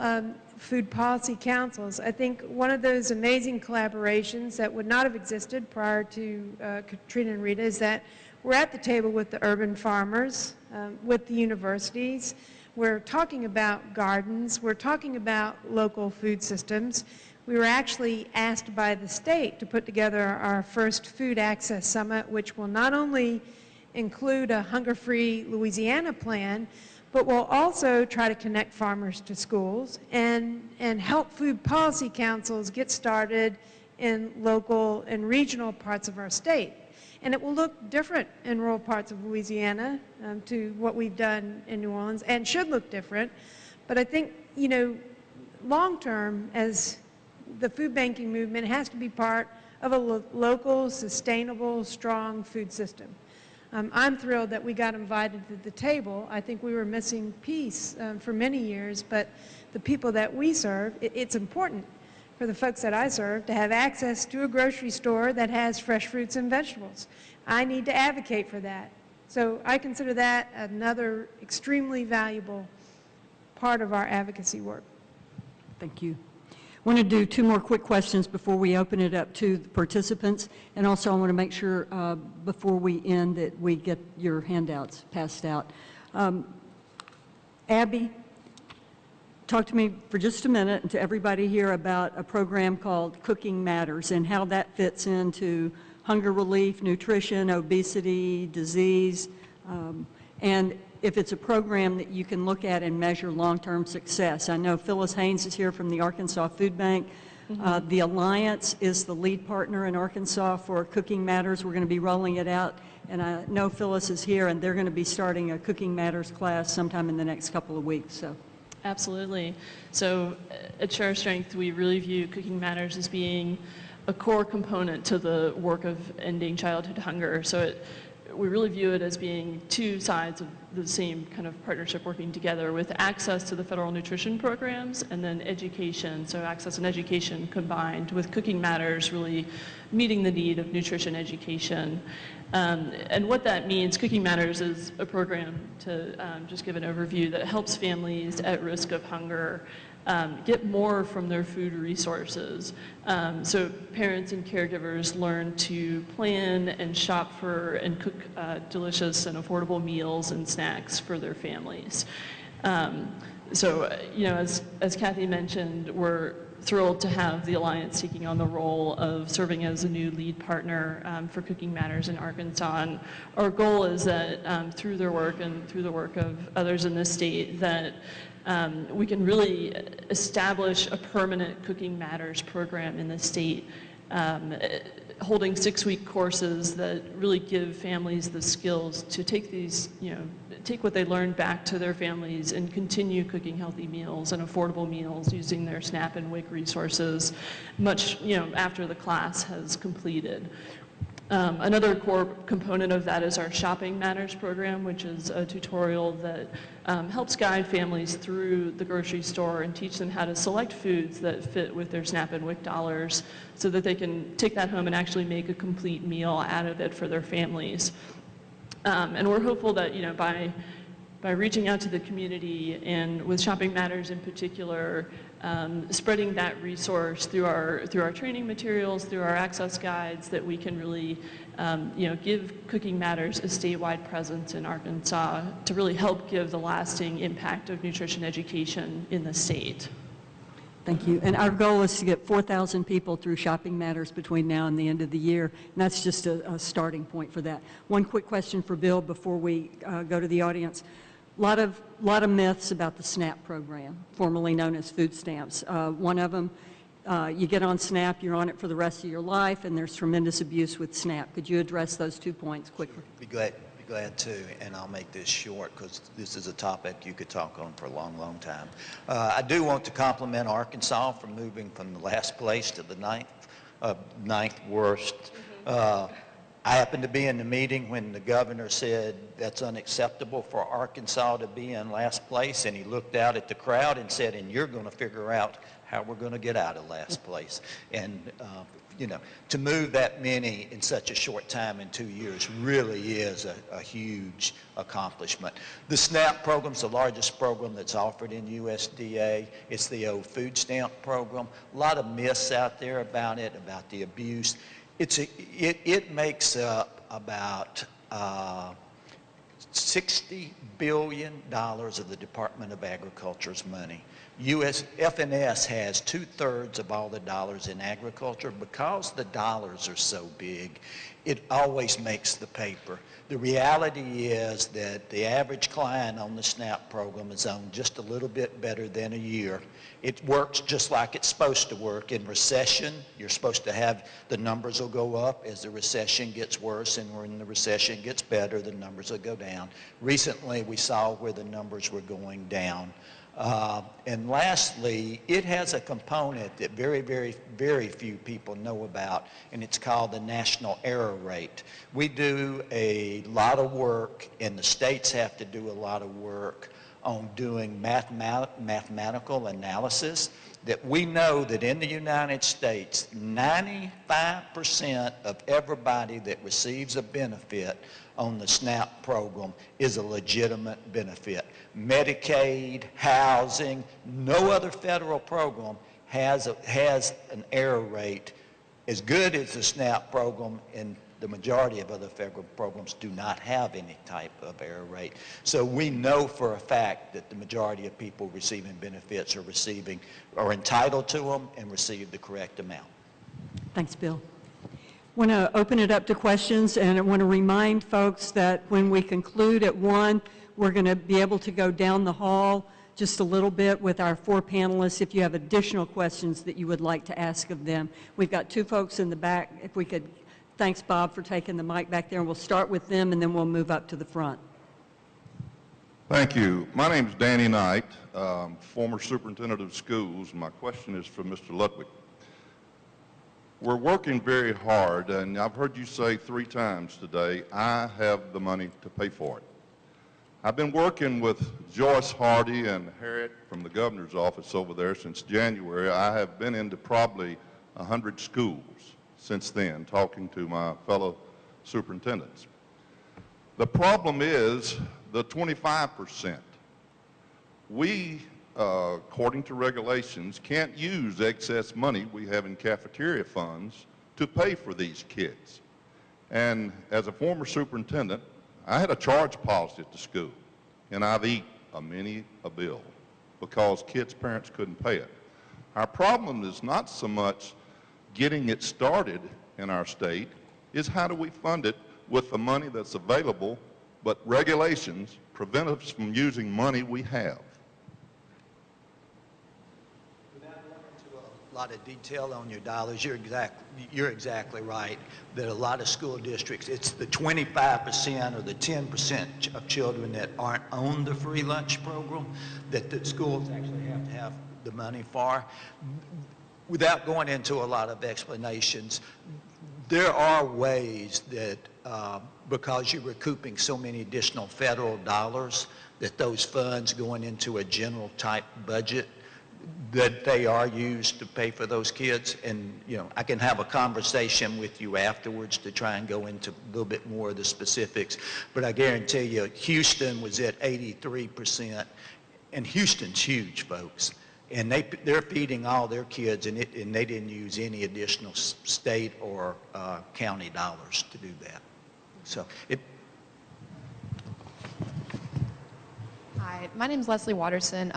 food policy councils. I think one of those amazing collaborations that would not have existed prior to Katrina and Rita is that we're at the table with the urban farmers, with the universities. We're talking about gardens. We're talking about local food systems. We were actually asked by the state to put together our first Food Access Summit, which will not only include a hunger-free Louisiana plan, but will also try to connect farmers to schools and help food policy councils get started in local and regional parts of our state. And it will look different in rural parts of Louisiana to what we've done in New Orleans, and should look different. But I think, long term, as the food banking movement has to be part of a local, sustainable, strong food system. I'm thrilled that we got invited to the table. I think we were missing piece for many years, but the people that we serve, it's important for the folks that I serve to have access to a grocery store that has fresh fruits and vegetables. I need to advocate for that. So I consider that another extremely valuable part of our advocacy work. Thank you. I want to do two more quick questions before we open it up to the participants. And also I want to make sure before we end that we get your handouts passed out. Abby, talk to me for just a minute and to everybody here about a program called Cooking Matters and how that fits into hunger relief, nutrition, obesity, disease, and if it's a program that you can look at and measure long-term success. I know Phyllis Haynes is here from the Arkansas Food Bank. The Alliance is the lead partner in Arkansas for Cooking Matters. We're going to be rolling it out, and I know Phyllis is here, and they're going to be starting a Cooking Matters class sometime in the next couple of weeks. So. Absolutely. So at Share Our Strength, we really view Cooking Matters as being a core component to the work of ending childhood hunger. So we really view it as being two sides of the same kind of partnership working together, with access to the federal nutrition programs and then education. So access and education combined, with Cooking Matters really meeting the need of nutrition education. And what that means, Cooking Matters is a program, to just give an overview, that helps families at risk of hunger get more from their food resources. So parents and caregivers learn to plan and shop for and cook delicious and affordable meals and snacks for their families. So, as Kathy mentioned, we're thrilled to have the Alliance taking on the role of serving as a new lead partner for Cooking Matters in Arkansas. And our goal is that through their work and through the work of others in the state, that we can really establish a permanent Cooking Matters program in the state, holding 6-week courses that really give families the skills to take these, take what they learned back to their families and continue cooking healthy meals and affordable meals using their SNAP and WIC resources much, after the class has completed. Another core component of that is our Shopping Matters program, which is a tutorial that helps guide families through the grocery store and teach them how to select foods that fit with their SNAP and WIC dollars so that they can take that home and actually make a complete meal out of it for their families. And we're hopeful that, by reaching out to the community and with Shopping Matters in particular, spreading that resource through our training materials, through our access guides, that we can really give Cooking Matters a statewide presence in Arkansas to really help give the lasting impact of nutrition education in the state. Thank you. And our goal is to get 4,000 people through Shopping Matters between now and the end of the year. And that's just a starting point for that. One quick question for Bill before we go to the audience. A lot of myths about the SNAP program, formerly known as food stamps. One of them, you get on SNAP, you're on it for the rest of your life, and there's tremendous abuse with SNAP. Could you address those 2 points quickly? Be glad to, and I'll make this short because this is a topic you could talk on for a long, long time. I do want to compliment Arkansas for moving from the last place to the ninth worst. I happened to be in the meeting when the governor said that's unacceptable for Arkansas to be in last place, and he looked out at the crowd and said, and you're going to figure out how we're going to get out of last place. And you know, to move that many in such a short time in 2 years really is a huge accomplishment. The SNAP program's the largest program that's offered in USDA. It's the old food stamp program. A lot of myths out there about it, about the abuse. It makes up about $60 billion of the Department of Agriculture's money. FNS has 2/3 of all the dollars in agriculture. Because the dollars are so big, it always makes the paper. The reality is that the average client on the SNAP program is on just a little bit better than a year. It works just like it's supposed to work. In recession, you're supposed to have, the numbers will go up as the recession gets worse, and when the recession gets better, the numbers will go down. Recently, we saw where the numbers were going down. And lastly, it has a component that very, very, very few people know about, and it's called the national error rate. We do a lot of work, and the states have to do a lot of work on doing mathematical analysis, that we know that in the United States, 95% of everybody that receives a benefit on the SNAP program is a legitimate benefit. Medicaid, housing, no other federal program has an error rate as good as the SNAP program, and the majority of other federal programs do not have any type of error rate. So we know for a fact that the majority of people receiving benefits are entitled to them and receive the correct amount. Thanks, Bill. I want to open it up to questions, and I want to remind folks that when we conclude at 1, we're going to be able to go down the hall just a little bit with our 4 panelists if you have additional questions that you would like to ask of them. We've got 2 folks in the back. If we could, thanks, Bob, for taking the mic back there, and we'll start with them, and then we'll move up to the front. Thank you. My name is Danny Knight, former superintendent of schools. My question is for Mr. Ludwig. We're working very hard, and I've heard you say 3 times today, I have the money to pay for it. I've been working with Joyce Hardy and Harriet from the governor's office over there since January. I have been into probably 100 schools since then, talking to my fellow superintendents. The problem is the 25%. We, according to regulations, can't use excess money we have in cafeteria funds to pay for these kids. And as a former superintendent, I had a charge policy at the school, and I've eaten many a bill because kids' parents couldn't pay it. Our problem is not so much getting it started in our state, is how do we fund it with the money that's available, but regulations prevent us from using money we have. Without going into a lot of detail on your dollars, you're exactly right that a lot of school districts, it's the 25% or the 10% of children that aren't on the free lunch program that the schools actually have to have the money for. Without going into a lot of explanations, there are ways that because you're recouping so many additional federal dollars, that those funds going into a general type budget, that they are used to pay for those kids. And, you know, I can have a conversation with you afterwards to try and go into a little bit more of the specifics. But I guarantee you, Houston was at 83%, and Houston's huge, folks. And they're feeding all their kids, and they didn't use any additional state or county dollars to do that. So Hi, my name is Leslie Watterson.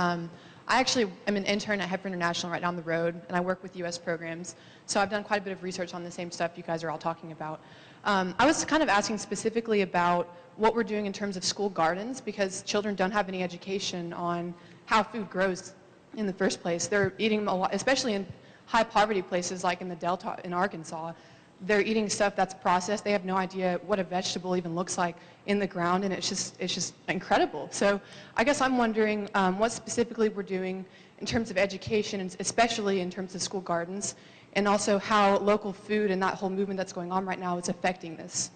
I actually am an intern at Heifer International right down the road, and I work with U.S. programs. So I've done quite a bit of research on the same stuff you guys are all talking about. I was kind of asking specifically about what we're doing in terms of school gardens, because children don't have any education on how food grows in the first place. They're eating a lot, especially in high poverty places like in the Delta in Arkansas. They're eating stuff that's processed. They have no idea what a vegetable even looks like in the ground, and it's just incredible. So I guess I'm wondering what specifically we're doing in terms of education, and especially in terms of school gardens, and also how local food and that whole movement that's going on right now is affecting this.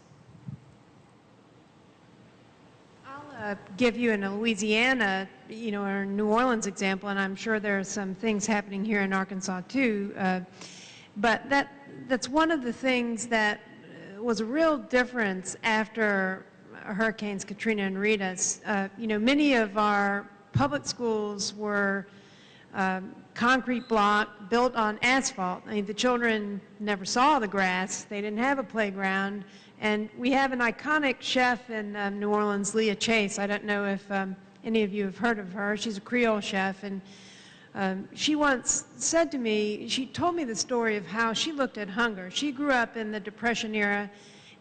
I'll give you in Louisiana, or New Orleans example, and I'm sure there are some things happening here in Arkansas too. But that's one of the things that was a real difference after Hurricanes Katrina and Rita. You know, many of our public schools were concrete block built on asphalt. I mean, the children never saw the grass. They didn't have a playground. And we have an iconic chef in New Orleans, Leah Chase. I don't know if any of you have heard of her. She's a Creole chef. And she once said to me, she told me the story of how she looked at hunger. She grew up in the Depression era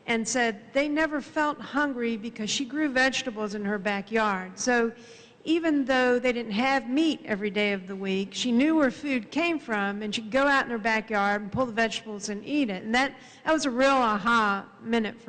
and said they never felt hungry because she grew vegetables in her backyard. So even though they didn't have meat every day of the week, she knew where food came from, and she'd go out in her backyard and pull the vegetables and eat it. And that was a real aha moment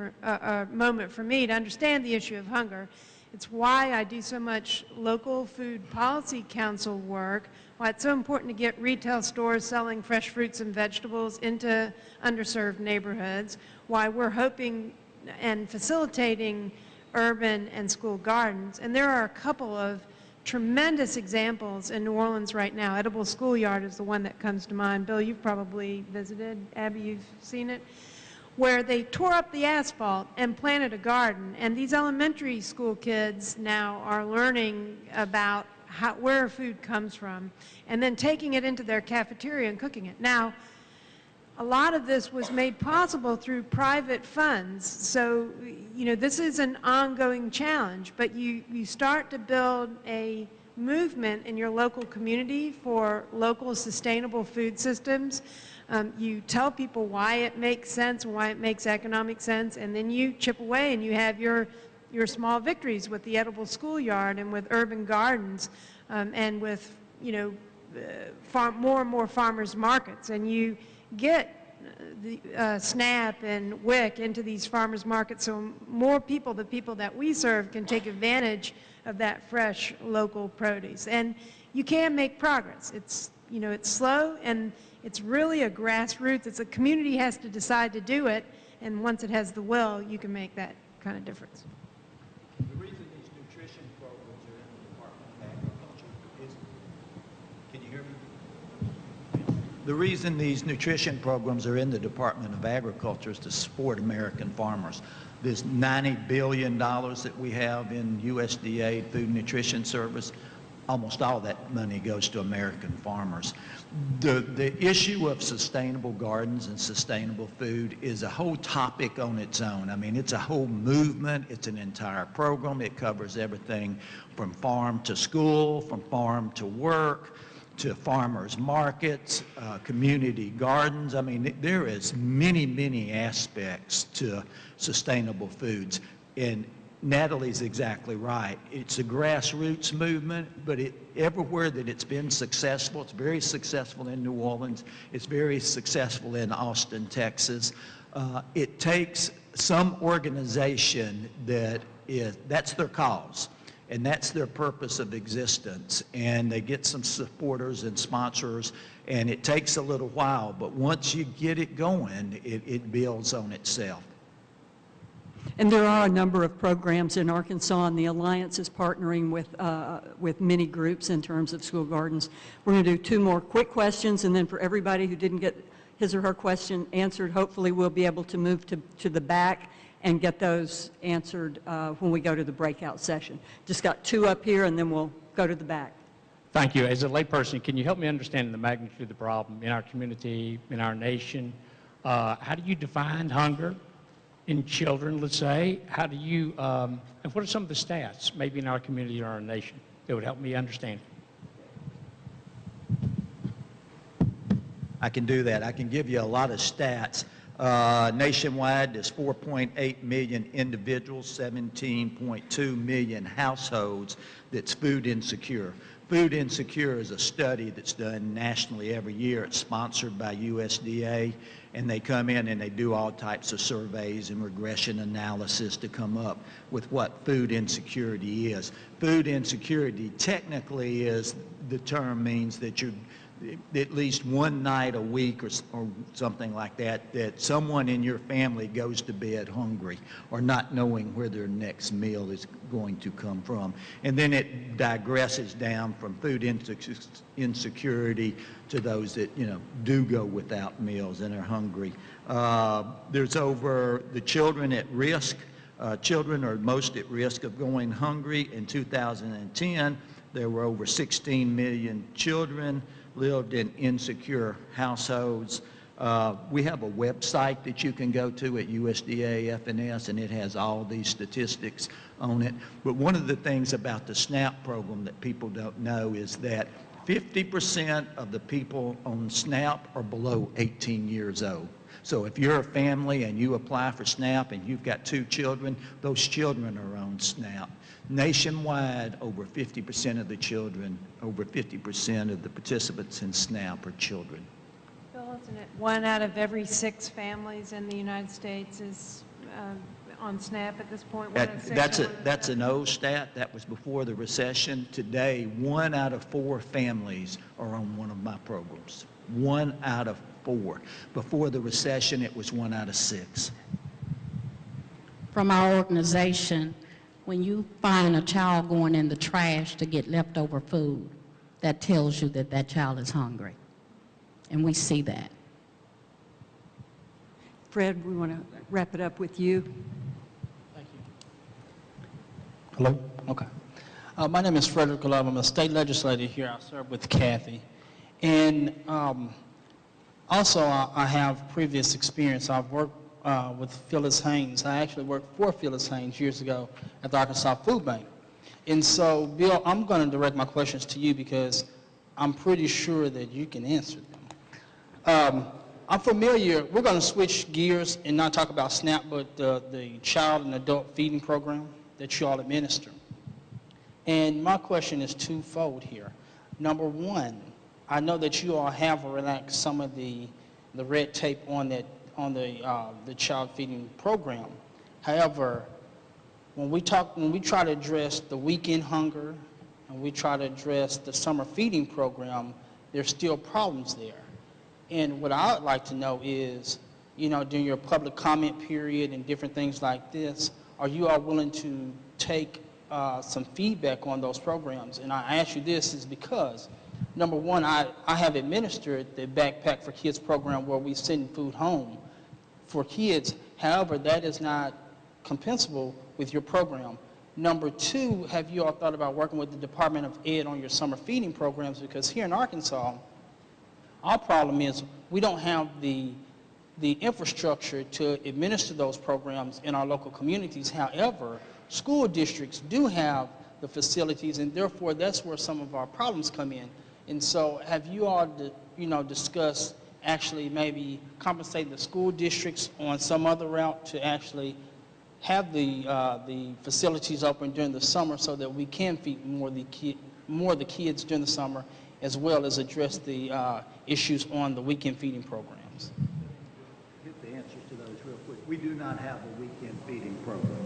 for me to understand the issue of hunger. It's why I do so much local food policy council work, why it's so important to get retail stores selling fresh fruits and vegetables into underserved neighborhoods, why we're hoping and facilitating urban and school gardens. And there are a couple of tremendous examples in New Orleans right now. Edible Schoolyard is the one that comes to mind. Bill, you've probably visited. Abby, you've seen it. Where they tore up the asphalt and planted a garden. And these elementary school kids now are learning about where food comes from and then taking it into their cafeteria and cooking it. Now, a lot of this was made possible through private funds. So, you know, this is an ongoing challenge, but you start to build a movement in your local community for local sustainable food systems. You tell people why it makes sense and why it makes economic sense, and then you chip away and you have your small victories with the Edible Schoolyard and with urban gardens and with, you know, more and more farmers markets. And you get the SNAP and WIC into these farmers markets so more people, the people that we serve, can take advantage of that fresh local produce. And you can make progress. It's, you know, it's slow and it's really a grassroots. It's a community has to decide to do it, and once it has the will, you can make that kind of difference. The reason these nutrition programs are in the Department of Agriculture is, can you hear me? The reason these nutrition programs are in the Department of Agriculture is to support American farmers. This $90 billion that we have in USDA Food and Nutrition Service, almost all that money goes to American farmers. The issue of sustainable gardens and sustainable food is a whole topic on its own. I mean, it's a whole movement. It's an entire program. It covers everything from farm to school, from farm to work, to farmers markets, community gardens. I mean, there is many, many aspects to sustainable foods. And Natalie's exactly right. It's a grassroots movement, but everywhere that it's been successful, it's very successful in New Orleans, it's very successful in Austin, Texas. It takes some organization that's their cause, and that's their purpose of existence, and they get some supporters and sponsors, and it takes a little while, but once you get it going, it builds on itself. And there are a number of programs in Arkansas, and the Alliance is partnering with many groups in terms of school gardens. We're going to do two more quick questions, and then for everybody who didn't get his or her question answered, hopefully we'll be able to move to the back and get those answered when we go to the breakout session. Just got two up here, and then we'll go to the back. Thank you. As a layperson, can you help me understand the magnitude of the problem in our community, in our nation? How do you define hunger in children, let's say? How do you, and what are some of the stats, maybe in our community or our nation, that would help me understand? I can do that. I can give you a lot of stats. Nationwide, there's 4.8 million individuals, 17.2 million households that's food insecure. Food insecure is a study that's done nationally every year. It's sponsored by USDA, and they come in and they do all types of surveys and regression analysis to come up with what food insecurity is. Food insecurity technically is, the term means that you're at least one night a week or something like that, that someone in your family goes to bed hungry or not knowing where their next meal is going to come from. And then it digresses down from food insecurity to those that, do go without meals and are hungry. There's over the children at risk. Children are most at risk of going hungry. In 2010, there were over 16 million children lived in insecure households. We have a website that you can go to at USDA FNS, and it has all these statistics on it. But one of the things about the SNAP program that people don't know is that 50% of the people on SNAP are below 18 years old. So if you're a family and you apply for SNAP and you've got 2 children, those children are on SNAP. Nationwide, over 50% of the children, over 50% of the participants in SNAP are children. Bill, isn't it 1 out of every 6 families in the United States is on SNAP at this point? That's an old stat. That was before the recession. Today, 1 out of 4 families are on one of my programs. 1 out of 4. Before the recession, it was 1 out of 6. From our organization, when you find a child going in the trash to get leftover food, that tells you that that child is hungry. And we see that. Fred, we want to wrap it up with you. Thank you. Hello? Okay. My name is Frederick Love. I'm a state legislator here. I serve with Kathy. And also, I have previous experience. I've worked with Phyllis Haynes. I actually worked for Phyllis Haynes years ago at the Arkansas Food Bank. And so, Bill, I'm going to direct my questions to you because I'm pretty sure that you can answer them. I'm familiar, we're going to switch gears and not talk about SNAP, but the child and adult feeding program that you all administer. And my question is twofold here. Number one, I know that you all have relaxed some of the red tape on the child feeding program. However, when we try to address the weekend hunger and we try to address the summer feeding program, there's still problems there. And what I would like to know is, during your public comment period and different things like this, are you all willing to take some feedback on those programs? And I ask you this is because, number one, I have administered the Backpack for Kids program where we send food home for kids. However, that is not compensable with your program. Number two, have you all thought about working with the Department of Ed on your summer feeding programs? Because here in Arkansas, our problem is we don't have the infrastructure to administer those programs in our local communities. However, school districts do have the facilities, and therefore that's where some of our problems come in. And so have you all discussed actually maybe compensate the school districts on some other route to actually have the facilities open during the summer so that we can feed more of the kids during the summer, as well as address the issues on the weekend feeding programs? Get the answer to those real quick. We do not have a weekend feeding program.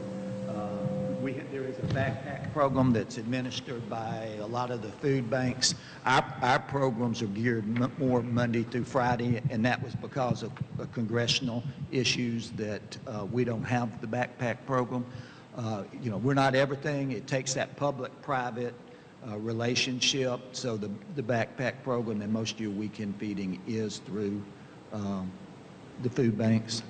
There is a backpack program that's administered by a lot of the food banks. Our programs are geared more Monday through Friday, and that was because of congressional issues that we don't have the backpack program. We're not everything. It takes that public-private relationship. So the backpack program and most of your weekend feeding is through the food banks.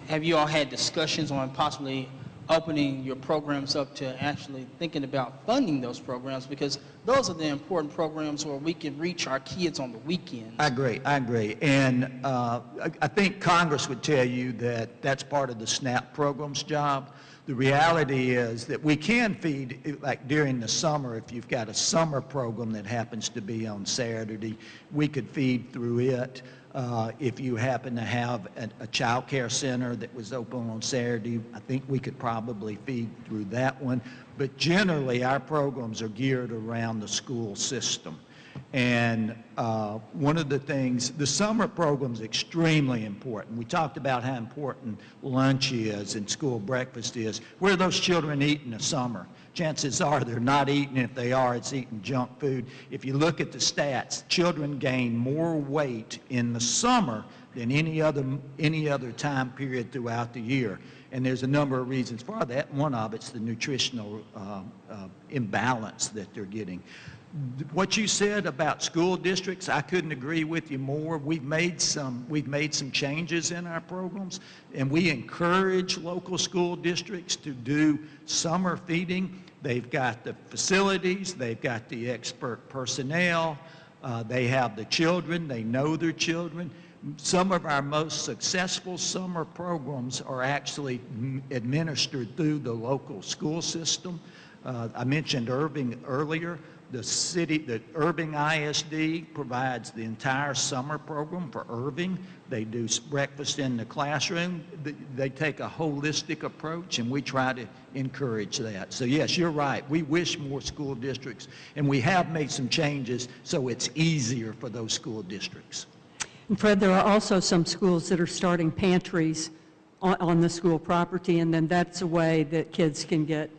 Have you all had discussions on possibly opening your programs up to actually thinking about funding those programs? Because those are the important programs where we can reach our kids on the weekends. I agree. And I think Congress would tell you that that's part of the SNAP program's job. The reality is that we can feed, like during the summer, if you've got a summer program that happens to be on Saturday, we could feed through it. If you happen to have a child care center that was open on Saturday, I think we could probably feed through that one. But generally, our programs are geared around the school system. And one of the things, the summer program is extremely important. We talked about how important lunch is and school breakfast is. Where are those children eat in the summer? Chances are they're not eating. If they are, it's eating junk food. If you look at the stats, children gain more weight in the summer than any other time period throughout the year. And there's a number of reasons for that. One of it's the nutritional imbalance that they're getting. What you said about school districts, I couldn't agree with you more. We've made some changes in our programs, and we encourage local school districts to do summer feeding. They've got the facilities, they've got the expert personnel, they have the children, they know their children. Some of our most successful summer programs are actually administered through the local school system. I mentioned Irving earlier. The Irving ISD provides the entire summer program for Irving. They do breakfast in the classroom. They take a holistic approach, and we try to encourage that. So yes, you're right. We wish more school districts, and we have made some changes so it's easier for those school districts. And Fred, there are also some schools that are starting pantries on the school property, and then that's a way that kids can get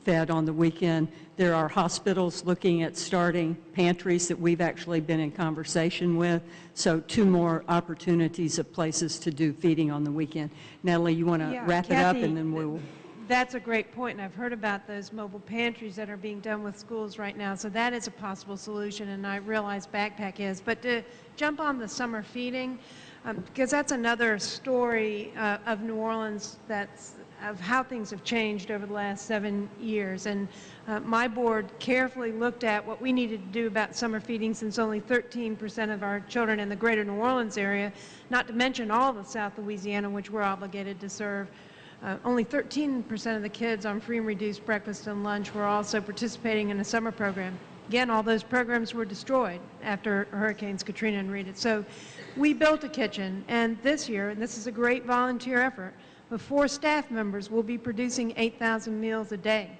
fed on the weekend. There are hospitals looking at starting pantries that we've actually been in conversation with. So 2 more opportunities of places to do feeding on the weekend. Natalie, you want to wrap it up, and then we'll... That's a great point, and I've heard about those mobile pantries that are being done with schools right now, so that is a possible solution, and I realize Backpack is. But to jump on the summer feeding, because that's another story of New Orleans of how things have changed over the last 7 years. And my board carefully looked at what we needed to do about summer feeding, since only 13% of our children in the greater New Orleans area, not to mention all of South Louisiana, which we're obligated to serve, only 13% of the kids on free and reduced breakfast and lunch were also participating in a summer program. Again, all those programs were destroyed after Hurricanes Katrina and Rita. So we built a kitchen, and this year, and this is a great volunteer effort, with 4 staff members, we'll be producing 8,000 meals a day,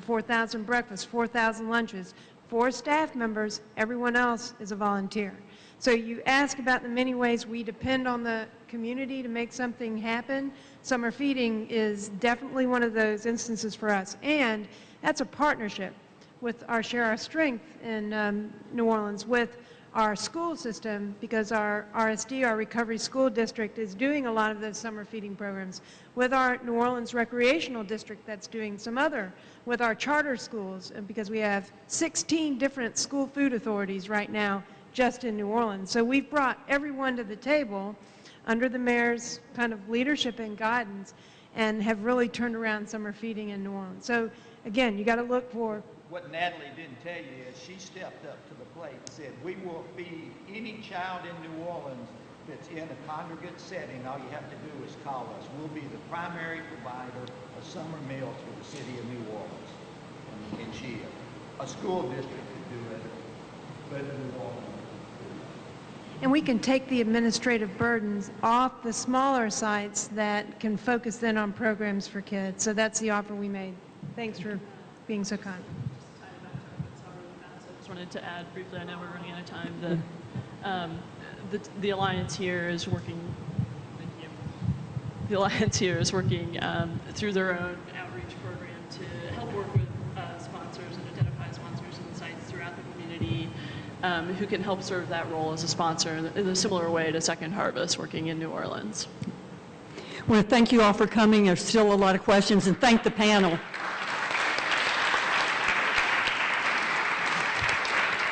4,000 breakfasts, 4,000 lunches. 4 staff members, everyone else is a volunteer. So you ask about the many ways we depend on the community to make something happen. Summer feeding is definitely one of those instances for us, and that's a partnership with our Share Our Strength in New Orleans, with our school system, because our RSD, our Recovery School District, is doing a lot of those summer feeding programs, with our New Orleans Recreational District that's doing some other, with our charter schools, because we have 16 different school food authorities right now just in New Orleans. So we've brought everyone to the table under the mayor's kind of leadership and guidance, and have really turned around summer feeding in New Orleans. So again, you got to look for... What Natalie didn't tell you is she stepped up to the plate and said, we will feed any child in New Orleans that's in a congregate setting. All you have to do is call us. We'll be the primary provider of summer meals for the city of New Orleans. And she, a school district could do it, but New Orleans. And we can take the administrative burdens off the smaller sites that can focus then on programs for kids. So that's the offer we made. Thanks for being so kind. I just wanted to add briefly, I know we're running out of time, that the Alliance here is working, thank you. The Alliance here is working through their own outreach program to help work with sponsors and identify sponsors and sites throughout the community who can help serve that role as a sponsor in a similar way to Second Harvest working in New Orleans. I want to thank you all for coming. There's still a lot of questions, and thank the panel.